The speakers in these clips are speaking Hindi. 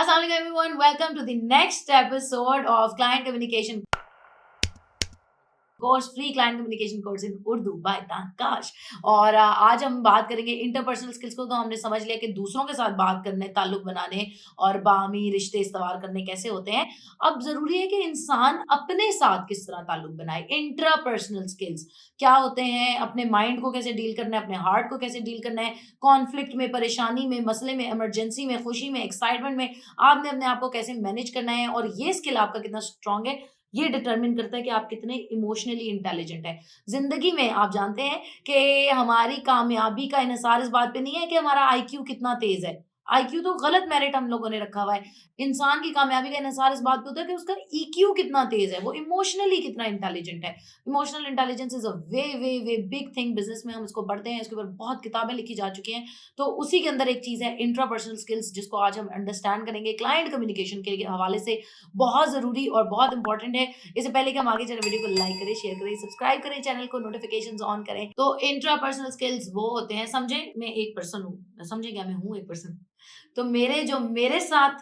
Assalamualaikum everyone, welcome to the next episode of Client Communication course, free client communication course in Urdu by Takash. और आज हम बात करेंगे इंटरपर्सनल स्किल्स को। तो हमने समझ लिया कि दूसरों के साथ बात करने, ताल्लुक बनाने और बाहमी रिश्ते इस्तवार करने कैसे होते हैं। अब जरूरी है कि इंसान अपने साथ किस तरह ताल्लुक बनाए। इंट्रापर्सनल स्किल्स क्या होते हैं, अपने माइंड को कैसे डील करना है, अपने हार्ट को कैसे डील करना है, कॉन्फ्लिक्ट में, परेशानी में, मसले में, इमरजेंसी में, खुशी में, एक्साइटमेंट में आपने अपने आप को कैसे मैनेज करना है। और ये स्किल आपका कितना स्ट्रांग है ये डिटरमिन करता है कि आप कितने इमोशनली इंटेलिजेंट हैं। ज़िंदगी में आप जानते हैं कि हमारी कामयाबी का इन्हिसार इस बात पे नहीं है कि हमारा आईक्यू कितना तेज़ है। आईक्यू तो गलत मेरिट हम लोगों ने रखा हुआ है। इंसान की कामयाबी का इन्हिसार इस बात पे होता है कि उसका ईक्यू कितना तेज़ है, वो इमोशनली कितना इंटेलिजेंट है। Emotional intelligence is a way way way big thing. Business में हम इसको पढ़ते हैं, इसके ऊपर बहुत किताबें लिखी जा चुकी हैं। तो उसी के अंदर एक चीज़ है इंट्रापर्सनल स्किल्स, जिसको आज हम अंडरस्टैंड करेंगे क्लाइंट कम्युनिकेशन के हवाले से। बहुत ज़रूरी और बहुत इंपॉर्टेंट है। इससे पहले कि हम आगे चले, वीडियो को लाइक करें, शेयर करें, सब्सक्राइब करें, चैनल को नोटिफिकेशंस ऑन करें। तो इंट्रापर्सनल स्किल्स वो होते हैं, समझे मैं एक पर्सन हूँ, समझे क्या मैं हूँ एक पर्सन। तो मेरे साथ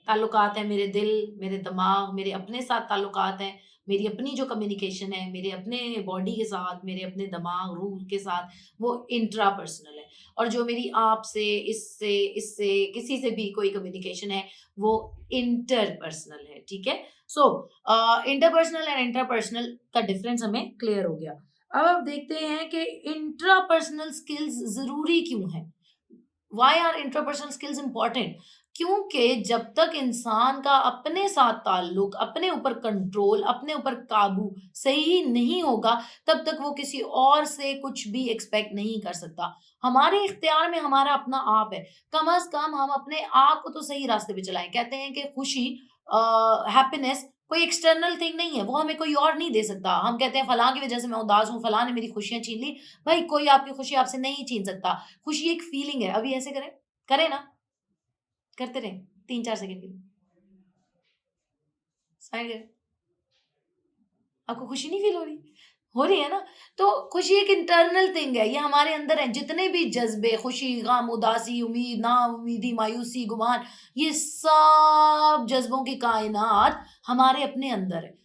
ताल्लुकात हैं, मेरे दिल, मेरे दिमाग, मेरे अपने साथ ताल्लुकात हैं, मेरी अपनी जो कम्युनिकेशन है, मेरे अपने बॉडी के साथ, मेरे अपने दिमाग, रूह के साथ, वो इंट्रापर्सनल है। और जो मेरी आपसे, इससे, इससे, किसी से भी कोई कम्युनिकेशन है, वो इंटरपर्सनल है, ठीक है? सो इंटरपर्सनल एंड इंट्रापर्सनल का डिफरेंस हमें क्लियर हो गया। अब देखते हैं कि इंट्रापर्सनल स्किल्स ज़रूरी क्यों हैं? Why are intrapersonal skills important? क्योंकि जब तक इंसान का अपने साथ ताल्लुक, अपने ऊपर कंट्रोल, अपने ऊपर काबू सही नहीं होगा, तब तक वो किसी और से कुछ भी एक्सपेक्ट नहीं कर सकता। हमारे इख्तियार में हमारा अपना आप है। कम अज कम हम अपने आप को तो सही रास्ते पे चलाएं। कहते हैं कि खुशी, हैप्पीनेस कोई एक्सटर्नल थिंग नहीं है, वो हमें कोई और नहीं दे सकता। हम कहते हैं फलां की वजह से मैं उदास हूँ, फलां ने मेरी खुशियां छीन ली। भाई कोई आपकी खुशी आपसे नहीं छीन सकता। खुशी एक फीलिंग है। अभी ऐसे करें, करें ना, करते रहें 3-4 सेकंड के लिए। स्माइल करें। आपको खुशी नहीं फील हो रही? हो रही है ना? तो खुशी एक इंटरनल थिंग है, ये हमारे अंदर है। जितने भी जज़्बे, खुशी, गम, उदासी, उम्मीद, नाउम्मीदी, मायूसी, गुमान, ये सब जज़्बों की कायनात हमारे अपने अंदर है।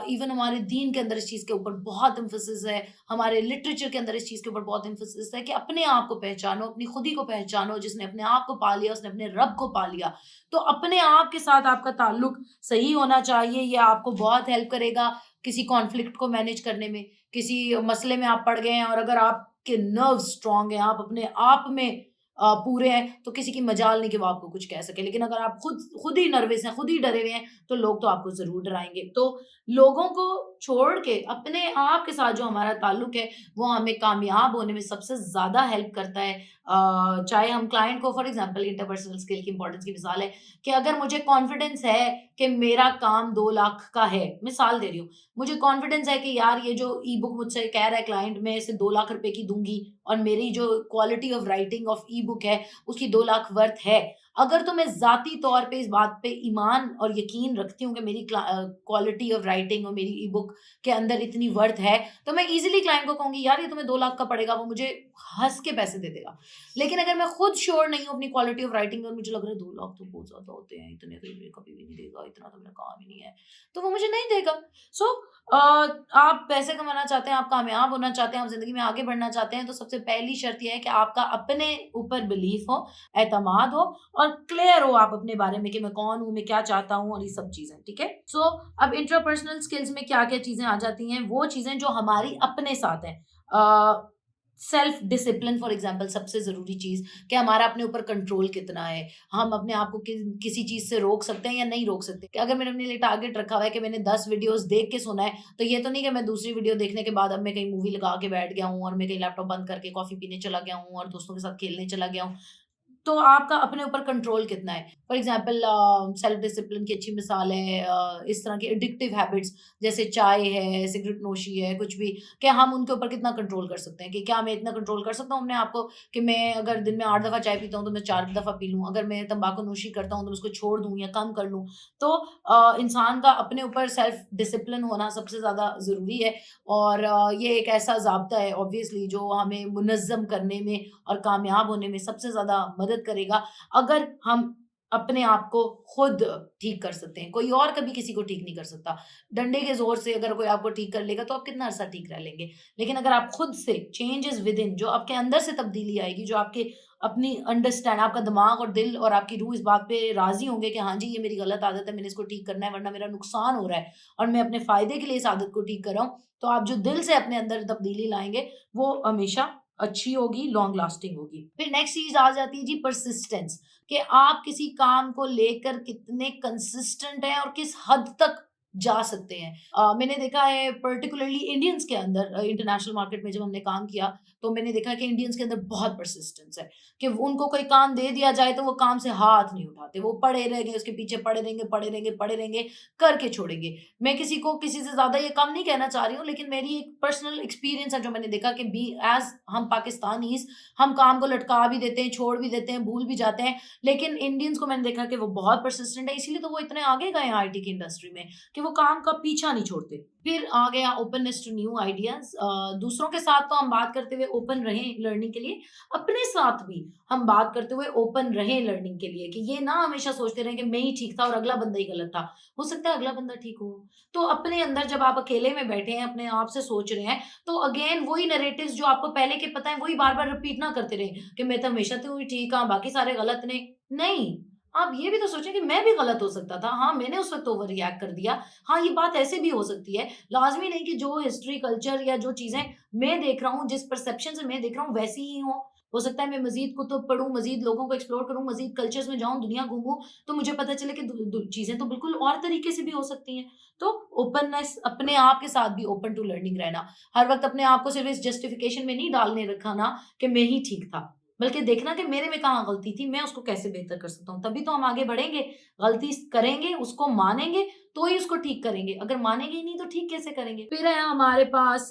इवन हमारे दीन के अंदर इस चीज़ के ऊपर बहुत एम्फसिस है, हमारे लिटरेचर के अंदर इस चीज़ के ऊपर बहुत एम्फसिस है कि अपने आप को पहचानो, अपनी खुदी को पहचानो। जिसने अपने आप को पा लिया, उसने अपने रब को पा लिया। तो अपने आप के साथ आपका ताल्लुक सही होना चाहिए, ये आपको बहुत हेल्प करेगा किसी कॉन्फ्लिक्ट को मैनेज करने में। किसी मसले में आप पड़ गए हैं और अगर आपके नर्व्स स्ट्रांग हैं, आप अपने आप में पूरे हैं, तो किसी की मजाल नहीं कि वो आपको कुछ कह सके। लेकिन अगर आप खुद ही नर्वस हैं, खुद ही डरे हुए हैं, तो लोग तो आपको ज़रूर डराएँगे। तो लोगों को छोड़ के अपने आप के साथ जो हमारा ताल्लुक है, वो हमें कामयाब होने में सबसे ज़्यादा हेल्प करता है। चाहे हम क्लाइंट को, फॉर एग्ज़ाम्पल इंटरपर्सनल स्किल की इम्पोर्टेंस की मिसाल है कि अगर मुझे कॉन्फिडेंस है कि मेरा काम 2 लाख का है, मिसाल दे रही हूँ। मुझे कॉन्फिडेंस है कि यार ये जो ई-बुक मुझसे कह रहा है क्लाइंट, मैं इसे 2 लाख रुपए की दूँगी और मेरी जो quality of writing of e-book है, उसकी 2 लाख वर्थ है। अगर तो मैं ज़ाती तौर पे इस बात पे ईमान और यकीन रखती हूँ कि मेरी क्वालिटी ऑफ राइटिंग और मेरी ई-बुक के अंदर इतनी वर्थ है, तो मैं ईज़िली क्लाइंट को कहूँगी, यार ये तुम्हें 2 लाख का पड़ेगा, वो मुझे हँस के पैसे दे देगा। लेकिन अगर मैं खुद श्योर नहीं हूँ अपनी क्वालिटी ऑफ राइटिंग और मुझे लग रहा है 2 लाख तो बहुत ज़्यादा होते हैं, इतने तो ये कभी भी नहीं देगा, इतना तो मेरा काम ही नहीं है, तो वो मुझे नहीं देगा। सो आप पैसे कमाना चाहते हैं, आप कामयाब होना चाहते हैं, आप ज़िंदगी में आगे बढ़ना चाहते हैं, तो सबसे पहली शर्त ये है कि आपका अपने ऊपर बिलीफ हो, एतमाद हो और क्लियर हो आप अपने बारे में कि मैं कौन हूँ, मैं क्या चाहता हूँ और ये सब चीज़ें, ठीक है? सो अब इंट्रापर्सनल स्किल्स में क्या-क्या चीज़ें आ जाती हैं, वो चीज़ें जो हमारी अपने साथ हैं। सेल्फ डिसिप्लिन फॉर एग्जांपल सबसे ज़रूरी चीज़ कि हमारा अपने ऊपर कंट्रोल कितना है। हम अपने आप को किसी चीज़ से रोक सकते हैं या नहीं रोक सकते। कि अगर मैंने अपने लिए टारगेट रखा हुआ है कि मैंने 10 वीडियोज़ देख के सोना है, तो ये तो नहीं कि मैं दूसरी वीडियो देखने के बाद अब मैं कहीं मूवी लगा के बैठ गया हूँ और मैं कहीं लैपटॉप बंद करके कॉफ़ी पीने चला गया हूँ और दोस्तों के साथ खेलने चला गया हूँ। तो आपका अपने ऊपर कंट्रोल कितना है। फॉर एग्जांपल सेल्फ डिसिप्लिन की अच्छी मिसाल है इस तरह की एडिक्टिव हैबिट्स जैसे चाय है, सिगरेट नोशी है, कुछ भी, क्या हम उनके ऊपर कितना कंट्रोल कर सकते हैं कि क्या मैं इतना कंट्रोल कर सकता हूँ अपने आप को कि मैं अगर दिन में 8 दफ़ा चाय पीता हूँ, तो मैं 4 दफ़ा पी लूँ। अगर मैं तम्बाकू नोशी करता हूँ, तो मैं उसको छोड़ दूँ या कम कर लूँ। तो इंसान का अपने ऊपर सेल्फ डिसिप्लिन होना सबसे ज़्यादा ज़रूरी है और ये एक ऐसा ज़ाब्ता है ऑब्वियसली जो हमें मुनज़्ज़म करने में और कामयाब होने में सबसे ज़्यादा मदद करेगा। अगर हम अपने आप को खुद ठीक कर सकते हैं, कोई और कभी किसी को ठीक नहीं कर सकता। डंडे के ज़ोर से अगर कोई आपको ठीक कर लेगा तो आप कितना अरसा ठीक रह लेंगे। लेकिन अगर आप खुद से चेंज इज़ विदिन, जो आपके अंदर से तब्दीली आएगी, जो आपके अपनी अंडरस्टैंड आपका दिमाग और दिल और आपकी रूह इस बात पे राज़ी होंगे कि हाँ जी, ये मेरी गलत आदत है, मैंने इसको ठीक करना है वरना मेरा नुकसान हो रहा है और मैं अपने फ़ायदे के लिए इस आदत को ठीक कर रहा हूँ। तो आप जो दिल से अपने अंदर तब्दीली लाएँगे, वो हमेशा अच्छी होगी, लॉन्ग लास्टिंग होगी। फिर नेक्स्ट चीज़ आ जाती है जी परसिस्टेंस, कि आप किसी काम को लेकर कितने कंसिस्टेंट हैं और किस हद तक जा सकते हैं। मैंने देखा है पर्टिकुलरली इंडियंस के अंदर, इंटरनेशनल मार्केट में जब हमने काम किया, तो मैंने देखा कि इंडियंस के अंदर बहुत परसिस्टेंस है, कि उनको कोई काम दे दिया जाए तो वो काम से हाथ नहीं उठाते। वो पड़े रहेंगे, उसके पीछे पड़े रहेंगे, पड़े रहेंगे, पड़े रहेंगे, करके छोड़ेंगे। मैं किसी को किसी से ज़्यादा ये कम नहीं कहना चाह रही हूँ, लेकिन मेरी एक पर्सनल एक्सपीरियंस है जो मैंने देखा कि बी एज़ हम पाकिस्तानीज़, हम काम को लटका भी देते हैं, छोड़ भी देते हैं, भूल भी जाते हैं। लेकिन इंडियंस को मैंने देखा कि वो बहुत परसिस्टेंट है, इसीलिए तो वो इतने आगे गए हैं आईटी की इंडस्ट्री में, कि वो काम का पीछा नहीं छोड़ते। फिर आ गया ओपननेस टू न्यू आइडियाज़। दूसरों के साथ तो हम बात करते हुए ओपन रहें लर्निंग के लिए, अपने साथ भी हम बात करते हुए ओपन रहें लर्निंग के लिए, कि ये ना हमेशा सोचते रहें कि मैं ही ठीक था और अगला बंदा ही गलत था। हो सकता है अगला बंदा ठीक हो। तो अपने अंदर जब आप अकेले में बैठे हैं, अपने आप से सोच रहे हैं, तो अगेन वही नैरेटिव्स जो आपको पहले के पता है, वही बार-बार रिपीट ना करते रहें कि मैं तो हमेशा तो ही ठीक हाँ, बाकी सारे गलत ने। नहीं, आप ये भी तो सोचें कि मैं भी गलत हो सकता था। हाँ, मैंने उस वक़्त ओवर रिएक्ट कर दिया। हाँ, ये बात ऐसे भी हो सकती है। लाज़मी नहीं कि जो हिस्ट्री, कल्चर या जो चीज़ें मैं देख रहा हूँ, जिस परसेप्शन से मैं देख रहा हूँ, वैसी ही हों। हो सकता है मैं मज़ीद कुतुब पढ़ूँ, मज़ीद लोगों को एक्सप्लोर करूँ, मज़ीद कल्चर्स में जाऊँ, दुनिया घूमूँ, तो मुझे पता चले कि दु दु चीज़ें तो बिल्कुल और तरीके से भी हो सकती हैं। तो ओपननेस, अपने आप के साथ भी ओपन टू लर्निंग रहना। हर वक़्त अपने आप को सिर्फ़ इस जस्टिफिकेशन में नहीं डालने रखा ना कि मैं ही ठीक था, बल्कि देखना कि मेरे में कहाँ गलती थी, मैं उसको कैसे बेहतर कर सकता हूँ। तभी तो हम आगे बढ़ेंगे। गलती करेंगे, उसको मानेंगे, तो ही उसको ठीक करेंगे। अगर मानेंगे ही नहीं तो ठीक कैसे करेंगे? फिर है हमारे पास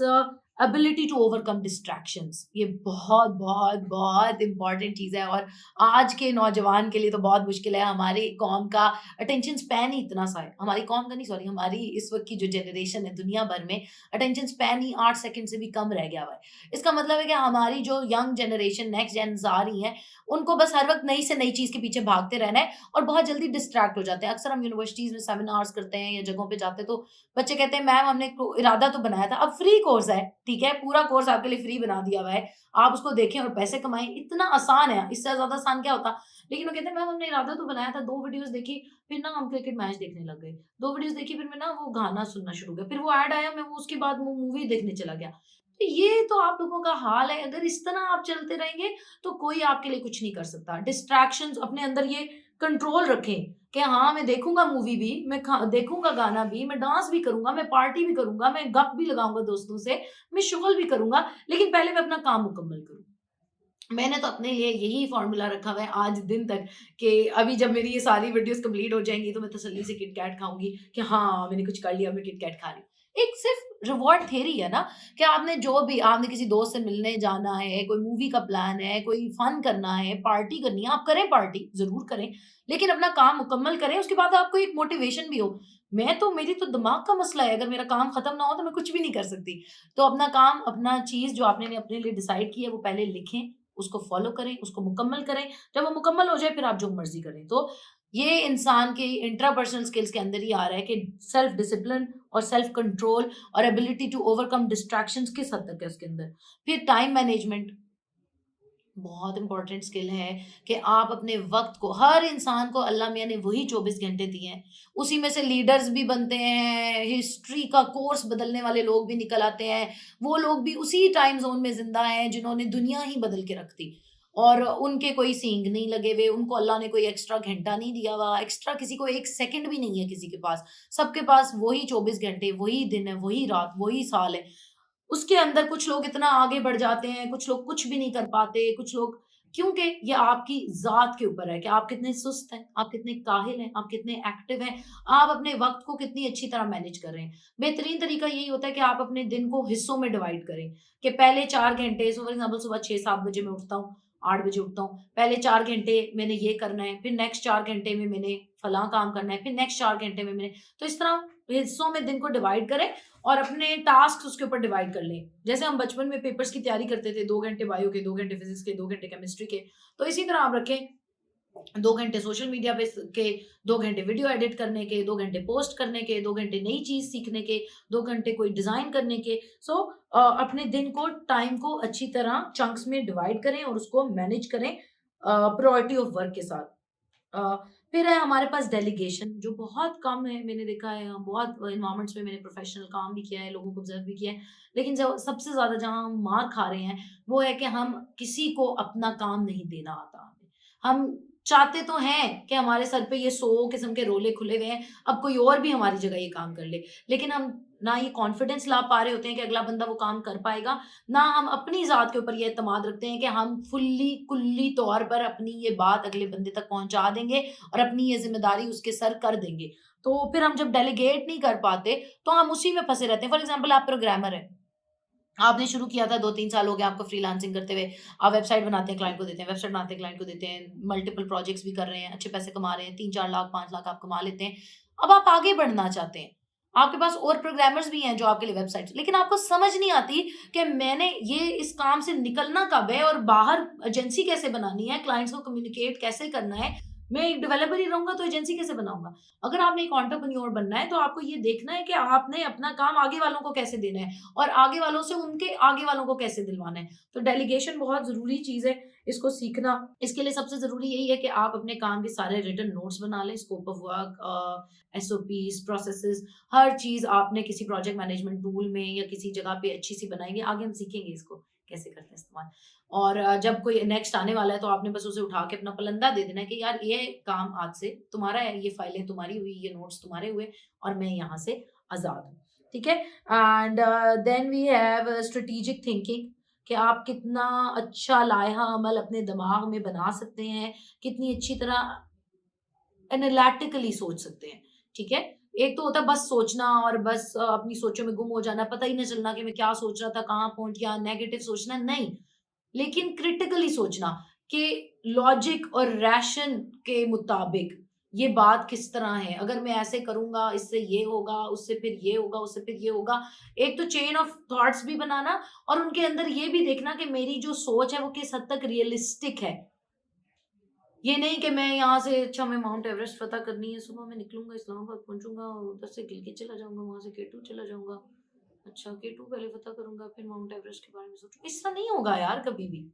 एबिलिटी टू ओवरकम डिस्ट्रैक्शंस। ये बहुत, बहुत, बहुत इम्पोर्टेंट चीज़ है और आज के नौजवान के लिए तो बहुत मुश्किल है। हमारी कौम का अटेंशन स्पैन ही इतना सा है। हमारी कौम का नहीं, सॉरी, हमारी इस वक़्त की जो जनरेशन है दुनिया भर में, अटेंशन स्पैन ही 8 सेकंड से भी कम रह गया हुआ है। इसका मतलब है कि हमारी जो यंग जनरेशन, नेक्स्ट जेन्स आ रही हैं, उनको बस हर वक़्त नई से नई चीज़ के पीछे भागते रहना है और बहुत जल्दी डिस्ट्रैक्ट हो जाते हैं। अक्सर हम यूनिवर्सिटीज़ में सेमिनार्स करते हैं या जगहों पे जाते हैं, तो बच्चे कहते हैं मैम हमने को इरादा तो बनाया था, अब फ्री कोर्स है, ठीक है? पूरा कोर्स आपके लिए फ्री बना दिया हुआ है। आप उसको देखें और पैसे कमाएँ, इतना आसान है, इससे ज़्यादा आसान क्या होता? लेकिन वो कहते हैं मैम हमने इरादा तो बनाया था, 2 वीडियोज़ देखी, फिर ना हम क्रिकेट मैच देखने लग गए। 2 वीडियोज़ देखी, फिर मैं ना वो गाना सुनना शुरू किया, फिर वो ऐड आया, मैं वो उसके बाद वो मूवी देखने चला गया। तो ये तो आप लोगों का हाल है, अगर इस तरह आप चलते रहेंगे, तो कोई आपके लिए कुछ नहीं कर सकता। डिस्ट्रैक्शंस अपने अंदर ये कंट्रोल रखें कि हाँ, मैं देखूँगा मूवी भी, मैं देखूँगा गाना भी, मैं डांस भी करूँगा, मैं पार्टी भी करूँगा, मैं गप भी लगाऊँगा दोस्तों से, मैं शुगल भी करूँगा, लेकिन पहले मैं अपना काम मुकम्मल करूँ। मैंने तो अपने लिए यही फ़ॉर्मूला रखा हुआ है आज दिन तक, कि अभी जब मेरी ये सारी वीडियोज़ कंप्लीट हो जाएँगी, तो मैं तसल्ली से किट कैट खाऊँगी कि हाँ, मैंने कुछ कर लिया, मैं किट कैट खा रही हूँ। एक सिर्फ़ रिवॉर्ड थ्योरी है ना, कि आपने जो भी, आपने किसी दोस्त से मिलने जाना है, कोई मूवी का प्लान है, कोई फन करना है, पार्टी करनी है, आप करें पार्टी, ज़रूर करें, लेकिन अपना काम मुकम्मल करें, उसके बाद आपको एक मोटिवेशन भी हो। मेरी तो दिमाग का मसला है, अगर मेरा काम खत्म ना हो तो मैं कुछ भी नहीं कर सकती। तो अपना काम, अपना चीज़ जो आपने अपने लिए डिसाइड की है, वो पहले लिखें, उसको फ़ॉलो करें, उसको मुकम्मल करें। जब वो मुकम्मल हो जाए, फिर आप जो मर्ज़ी करें। तो ये इंसान के इंट्रापर्सनल स्किल्स के अंदर ही आ रहा है कि सेल्फ डिसिप्लिन और सेल्फ कंट्रोल और एबिलिटी टू ओवरकम डिस्ट्रैक्शंस किस हद तक है उसके अंदर। फिर टाइम मैनेजमेंट बहुत इम्पोर्टेंट स्किल है, कि आप अपने वक़्त को, हर इंसान को अल्लाह मियाँ ने वही 24 घंटे दिए हैं। उसी में से लीडर्स भी बनते हैं, हिस्ट्री का कोर्स बदलने वाले लोग भी निकल आते हैं। वो लोग भी उसी टाइम ज़ोन में ज़िंदा हैं जिन्होंने दुनिया ही बदल के रख दी। और उनके कोई सींग नहीं लगे हुए, उनको अल्लाह ने कोई एक्स्ट्रा घंटा नहीं दिया हुआ, एक्स्ट्रा किसी को 1 सेकंड भी नहीं है किसी के पास। सबके पास वही 24 घंटे, वही दिन है, वही रात, वही साल है। उसके अंदर कुछ लोग इतना आगे बढ़ जाते हैं, कुछ लोग कुछ भी नहीं कर पाते, कुछ लोग, क्योंकि ये आपकी ज़ात के ऊपर है कि आप कितने सुस्त हैं, आप कितने काहिल हैं, आप कितने एक्टिव हैं, आप अपने वक़्त को कितनी अच्छी तरह मैनेज कर रहे हैं। बेहतरीन तरीका यही होता है कि आप अपने दिन को हिस्सों में डिवाइड करें, कि पहले 4 घंटे, सो फॉर एग्ज़ाम्पल सुबह 6-7 बजे मैं उठता हूँ, 8 बजे उठता हूँ। पहले 4 घंटे मैंने ये करना है, फिर नेक्स्ट 4 घंटे में मैंने फलाँ काम करना है, फिर नेक्स्ट 4 घंटे में मैंने, तो इस तरह हिस्सों में दिन को डिवाइड करें और अपने टास्क उसके ऊपर डिवाइड कर लें। जैसे हम बचपन में पेपर्स की तैयारी करते थे, 2 घंटे बायो के, 2 घंटे फिज़िक्स के, 2 घंटे केमिस्ट्री के, तो इसी तरह आप रखें 2 घंटे सोशल मीडिया पे के, 2 घंटे वीडियो एडिट करने के, 2 घंटे पोस्ट करने के, 2 घंटे नई चीज़ सीखने के, 2 घंटे कोई डिज़ाइन करने के। सो अपने दिन को, टाइम को अच्छी तरह चंक्स में डिवाइड करें और उसको मैनेज करें प्रायोरिटी ऑफ वर्क के साथ। अ, फिर है हमारे पास डेलीगेशन, जो बहुत कम है, मैंने देखा है बहुत एनवायरनमेंट्स में, मैंने प्रोफेशनल काम भी किया है, लोगों को ऑब्जर्व भी किया है। लेकिन जो सबसे ज़्यादा जहाँ हम मार खा रहे हैं, वो है कि हम किसी को अपना काम नहीं देना आता हमें। हम चाहते तो हैं कि हमारे सर पे ये 100 किस्म के रोले खुले हुए हैं, अब कोई और भी हमारी जगह ये काम कर ले। लेकिन हम ना ये कॉन्फिडेंस ला पा रहे होते हैं कि अगला बंदा वो काम कर पाएगा, ना हम अपनी ज़ात के ऊपर ये एतमाद रखते हैं कि हम फुल्ली कुल्ली तौर पर अपनी ये बात अगले बंदे तक पहुँचा देंगे और अपनी ये ज़िम्मेदारी उसके सर कर देंगे। तो फिर हम जब डेलीगेट नहीं कर पाते, तो हम उसी में फँसे रहते हैं। फॉर एग्ज़ाम्पल आप प्रोग्रामर हैं, आपने शुरू किया था 2-3 साल हो गए आपको फ्रीलांसिंग करते हुए। आप वेबसाइट बनाते हैं, क्लाइंट को देते हैं, वेबसाइट बनाते हैं, क्लाइंट को देते हैं, मल्टीपल प्रोजेक्ट्स भी कर रहे हैं, अच्छे पैसे कमा रहे हैं, 3-4 लाख, 5 लाख आप कमा लेते हैं। अब आप आगे बढ़ना चाहते हैं। आपके पास और प्रोग्रामर्स भी हैं जो आपके लिए वेबसाइट्स, लेकिन आपको समझ नहीं आती कि मैंने ये इस काम से निकलना कब है और बाहर एजेंसी कैसे बनानी है, क्लाइंट्स को कम्युनिकेट कैसे करना है। मैं एक डेवलपर ही रहूँगा तो एजेंसी कैसे बनाऊँगा? अगर आपने एक एंटरप्रेन्योर बनना है तो आपको ये देखना है कि आपने अपना काम आगे वालों को कैसे देना है। और आगे वालों से उनके आगे वालों को कैसे दिलवाना है। तो डेलीगेशन बहुत ज़रूरी चीज़ है, इसको सीखना। इसके लिए सबसे ज़रूरी यही है कि आप अपने काम के सारे रिटन नोट्स बना लें, scope of work, SOPs, processes, हर चीज़ आपने किसी प्रोजेक्ट मैनेजमेंट टूल में या किसी जगह पे अच्छी-सी बनाएँगे। आगे हम सीखेंगे इसको कैसे करते हैं इस्तेमाल। और जब कोई नेक्स्ट आने वाला है तो आपने बस उसे उठा के अपना पलंदा दे देना है कि यार ये काम आज से तुम्हारा है, ये फाइलें तुम्हारी हुई, ये नोट्स तुम्हारे हुए और मैं यहाँ से आज़ाद हूँ। ठीक है? And then we have strategic thinking, कि आप कितना अच्छा लाइहा अमल अपने दिमाग में बना सकते हैं, कितनी अच्छी तरह एनालिटिकली सोच सकते हैं। ठीक है? एक तो होता है बस सोचना और बस अपनी सोचों में गुम हो जाना, पता ही ना चलना कि मैं क्या सोच रहा था, कहाँ पहुँच गया, नेगेटिव सोचना, नहीं। लेकिन क्रिटिकली सोचना कि लॉजिक और रैशन के मुताबिक ये बात किस तरह है, अगर मैं ऐसे करूंगा इससे ये होगा, उससे फिर ये होगा, उससे फिर ये होगा। एक तो चेन ऑफ थॉट्स भी बनाना और उनके अंदर ये भी देखना कि मेरी जो सोच है वो किस हद तक रियलिस्टिक है। ये नहीं कि मैं यहाँ से, अच्छा मैं माउंट एवरेस्ट फतह करनी है, सुबह मैं निकलूंगा, इस्लामाबाद पहुंचूंगा, उधर से गिलगित चला जाऊंगा, वहां से केटू चला जाऊंगा, अच्छा केटू पहले फतह करूंगा फिर माउंट एवरेस्ट के बारे में सोचूंगा। इसका नहीं होगा यार कभी भी।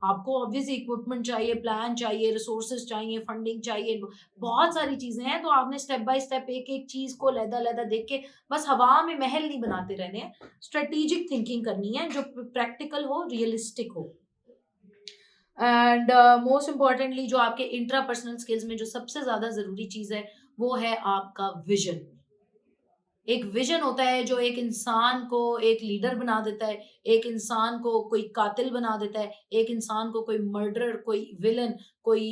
आपको ऑब्वियस इक्विपमेंट चाहिए, प्लान चाहिए, रिसोर्सेज चाहिए, फंडिंग चाहिए, बहुत सारी चीजें हैं। तो आपने स्टेप बाय स्टेप एक एक चीज को लहदा-लहदा देख के बस हवा में महल नहीं बनाते रहने हैं। स्ट्रेटेजिक थिंकिंग करनी है जो प्रैक्टिकल हो, रियलिस्टिक हो। एंड मोस्ट इम्पोर्टेंटली जो आपके इंट्रापर्सनल स्किल्स में जो सबसे ज्यादा जरूरी चीज है, वो है आपका विजन। एक विजन होता है जो एक इंसान को एक लीडर बना देता है, एक इंसान को कोई कातिल बना देता है, एक इंसान को कोई मर्डरर, कोई विलन, कोई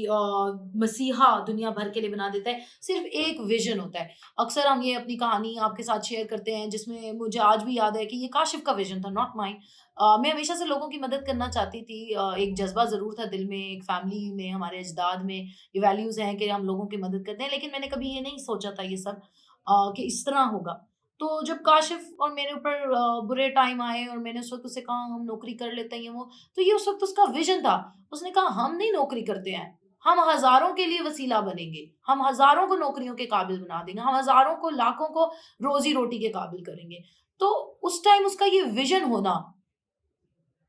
मसीहा दुनिया भर के लिए बना देता है। सिर्फ एक विजन होता है। अक्सर हम ये अपनी कहानी आपके साथ शेयर करते हैं, जिसमें मुझे आज भी याद है कि ये काशिफ का विजन था, नॉट माइन। मैं हमेशा से लोगों की मदद करना चाहती थी। एक जज्बा ज़रूर था दिल में, एक फैमिली में, हमारे अजदाद में ये वैल्यूज़ हैं कि हम लोगों की मदद करते हैं। लेकिन मैंने कभी ये नहीं सोचा था ये सब कि इस तरह होगा। तो जब काशिफ और मेरे ऊपर बुरे टाइम आए और मैंने उस वक़्त उससे कहा हम नौकरी कर लेते हैं ये वो, तो ये उस वक़्त उसका विज़न था। उसने कहा हम नहीं नौकरी करते हैं, हम हज़ारों के लिए वसीला बनेंगे, हम हज़ारों को नौकरियों के काबिल बना देंगे, हम हज़ारों को, लाखों को रोज़ी-रोटी के काबिल करेंगे। तो उस टाइम उसका ये विज़न होना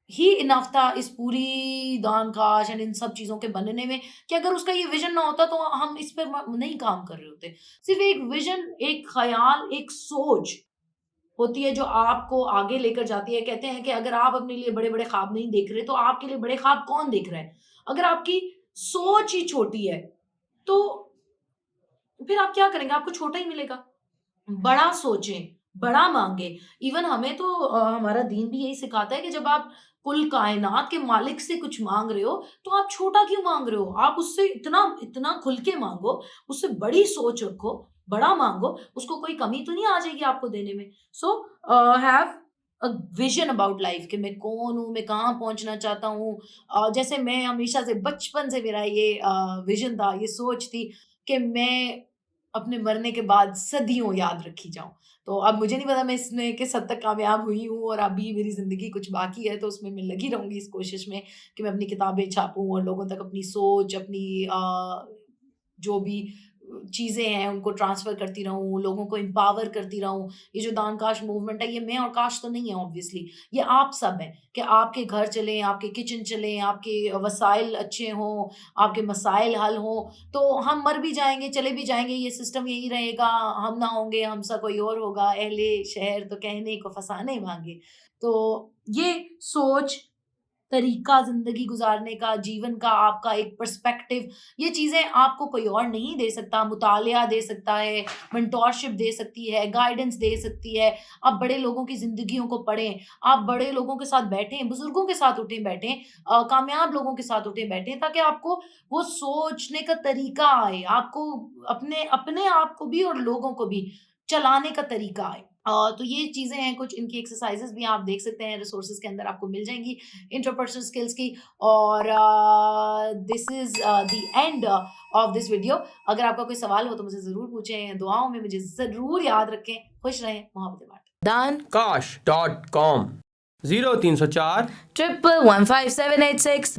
ही इनफ था इस पूरी दान-काश एंड इन सब चीज़ों के बनने में, कि अगर उसका ये विज़न ना होता तो हम इस पे म नहीं काम कर रहे होते। सिर्फ़ एक विज़न, एक ख़याल, एक सोच होती है जो आपको आगे लेकर जाती है। कहते हैं कि अगर आप अपने लिए बड़े-बड़े ख्वाब नहीं देख रहे, तो आपके लिए बड़े ख्वाब कौन देख रहा है? अगर आपकी सोच ही छोटी है, तो फिर आप क्या करेंगे? आपको छोटा ही मिलेगा। बड़ा सोचें, बड़ा माँगे। इवन हमें तो हमारा दीन भी यही सिखाता है कि जब आप कुल कायनात के मालिक से कुछ माँग रहे हो, तो आप छोटा क्यों माँग रहे हो? आप उससे इतना इतना खुल के माँगो, उससे बड़ी सोच रखो, बड़ा माँगो, उसको कोई कमी तो नहीं आ जाएगी आपको देने में। So have a vision about life कि मैं कौन हूँ, मैं कहाँ पहुँचना चाहता हूँ। जैसे मैं हमेशा से बचपन से मेरा ये विज़न था, ये सोच थी कि मैं अपने मरने के बाद सदियों याद रखी जाऊँ। तो अब मुझे नहीं पता मैं इसमें किस हद तक कामयाब हुई हूँ और अभी मेरी ज़िंदगी कुछ बाकी है, तो उसमें मैं लगी रहूँगी इस कोशिश में कि मैं अपनी किताबें छापूँ और लोगों तक अपनी सोच, अपनी जो भी चीज़ें हैं उनको ट्रांसफ़र करती रहूँ, लोगों को एम्पावर करती रहूँ। ये जो दान काश मूवमेंट है, ये मैं और काश तो नहीं है ऑब्वियसली, ये आप सब हैं कि आपके घर चलें, आपके किचन चलें, आपके वसाइल अच्छे हों, आपके मसाइल हल हों, तो हम मर भी जाएँगे, चले भी जाएँगे, ये सिस्टम यही रहेगा, हम ना होंगे, हमसा कोई और होगा, अहले शहर तो कहने को फसाने माँगे। तो ये सोच, तरीका ज़िंदगी गुज़ारने का, जीवन का आपका एक पर्सपेक्टिव, ये चीज़ें आपको कोई और नहीं दे सकता। मुतालिया दे सकता है, मेंटोरशिप दे सकती है, गाइडेंस दे सकती है। आप बड़े लोगों की ज़िंदगियों को पढ़ें, आप बड़े लोगों के साथ बैठें, बुज़ुर्गों के साथ उठें-बैठें, कामयाब लोगों के साथ उठें-बैठें, ताकि आपको वो सोचने का तरीका आए, आपको अपने अपने आप को भी और लोगों को भी चलाने का तरीका आए। तो ये चीज़ें हैं कुछ, इनकी एक्सरसाइज़ेज़ भी आप देख सकते हैं, रिसोर्सेज़ के अंदर आपको मिल जाएँगी इंटरपर्सनल स्किल्स की। और this is the end of this video. अगर आपका कोई सवाल हो तो मुझे ज़रूर पूछें, दुआओं में मुझे ज़रूर याद रखें। खुश रहें, मोहब्बतें बाँटें। dankash.com 0304 1115786